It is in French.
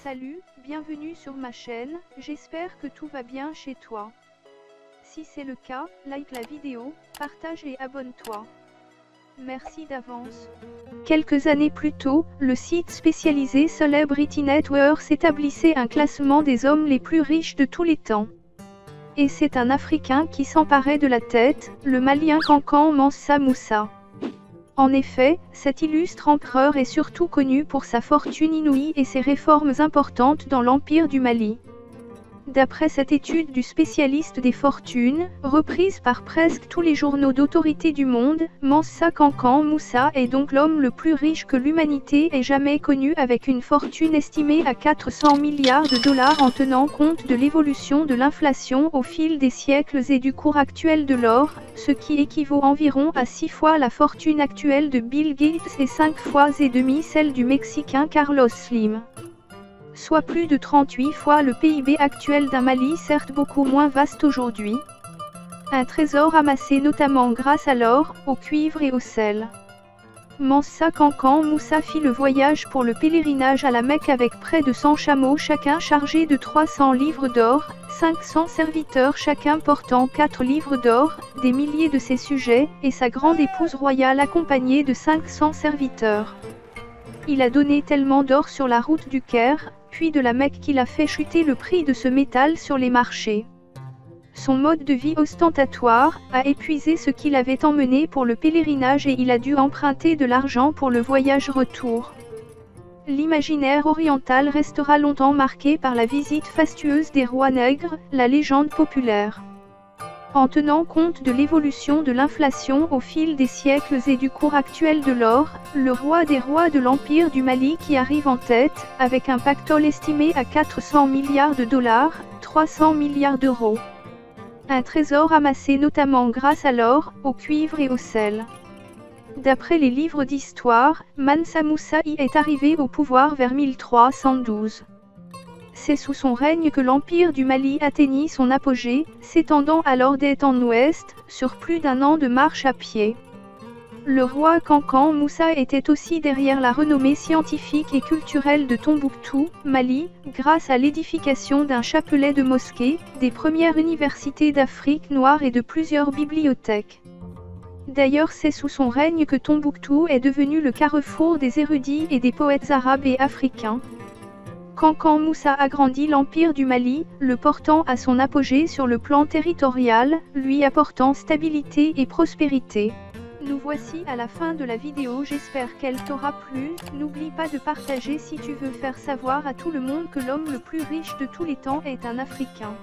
Salut, bienvenue sur ma chaîne, j'espère que tout va bien chez toi. Si c'est le cas, like la vidéo, partage et abonne-toi. Merci d'avance. Quelques années plus tôt, le site spécialisé Celebrity Networks établissait un classement des hommes les plus riches de tous les temps. Et c'est un Africain qui s'emparait de la tête, le Malien Kankan Mansa Moussa. En effet, cet illustre empereur est surtout connu pour sa fortune inouïe et ses réformes importantes dans l'Empire du Mali. D'après cette étude du spécialiste des fortunes, reprise par presque tous les journaux d'autorité du monde, Mansa Kankan Moussa est donc l'homme le plus riche que l'humanité ait jamais connu, avec une fortune estimée à 400 milliards de dollars en tenant compte de l'évolution de l'inflation au fil des siècles et du cours actuel de l'or, ce qui équivaut environ à 6 fois la fortune actuelle de Bill Gates et 5 fois et demi celle du Mexicain Carlos Slim. Soit plus de 38 fois le PIB actuel d'un Mali, certes beaucoup moins vaste aujourd'hui. Un trésor amassé notamment grâce à l'or, au cuivre et au sel. Mansa Kankan Moussa fit le voyage pour le pèlerinage à la Mecque avec près de 100 chameaux chacun chargés de 300 livres d'or, 500 serviteurs chacun portant 4 livres d'or, des milliers de ses sujets, et sa grande épouse royale accompagnée de 500 serviteurs. Il a donné tellement d'or sur la route du Caire, puis de la Mecque, qu'il a fait chuter le prix de ce métal sur les marchés. Son mode de vie ostentatoire a épuisé ce qu'il avait emmené pour le pèlerinage et il a dû emprunter de l'argent pour le voyage retour. L'imaginaire oriental restera longtemps marqué par la visite fastueuse des rois nègres, la légende populaire. En tenant compte de l'évolution de l'inflation au fil des siècles et du cours actuel de l'or, le roi des rois de l'Empire du Mali qui arrive en tête, avec un pactole estimé à 400 milliards de dollars, 300 milliards d'euros. Un trésor amassé notamment grâce à l'or, au cuivre et au sel. D'après les livres d'histoire, Mansa Moussa y est arrivé au pouvoir vers 1312. C'est sous son règne que l'Empire du Mali atteignit son apogée, s'étendant alors d'est en ouest, sur plus d'un an de marche à pied. Le roi Kankan Moussa était aussi derrière la renommée scientifique et culturelle de Tombouctou, Mali, grâce à l'édification d'un chapelet de mosquées, des premières universités d'Afrique noire et de plusieurs bibliothèques. D'ailleurs, c'est sous son règne que Tombouctou est devenu le carrefour des érudits et des poètes arabes et africains. Kankan Moussa agrandit l'Empire du Mali, le portant à son apogée sur le plan territorial, lui apportant stabilité et prospérité. Nous voici à la fin de la vidéo, j'espère qu'elle t'aura plu. N'oublie pas de partager si tu veux faire savoir à tout le monde que l'homme le plus riche de tous les temps est un Africain.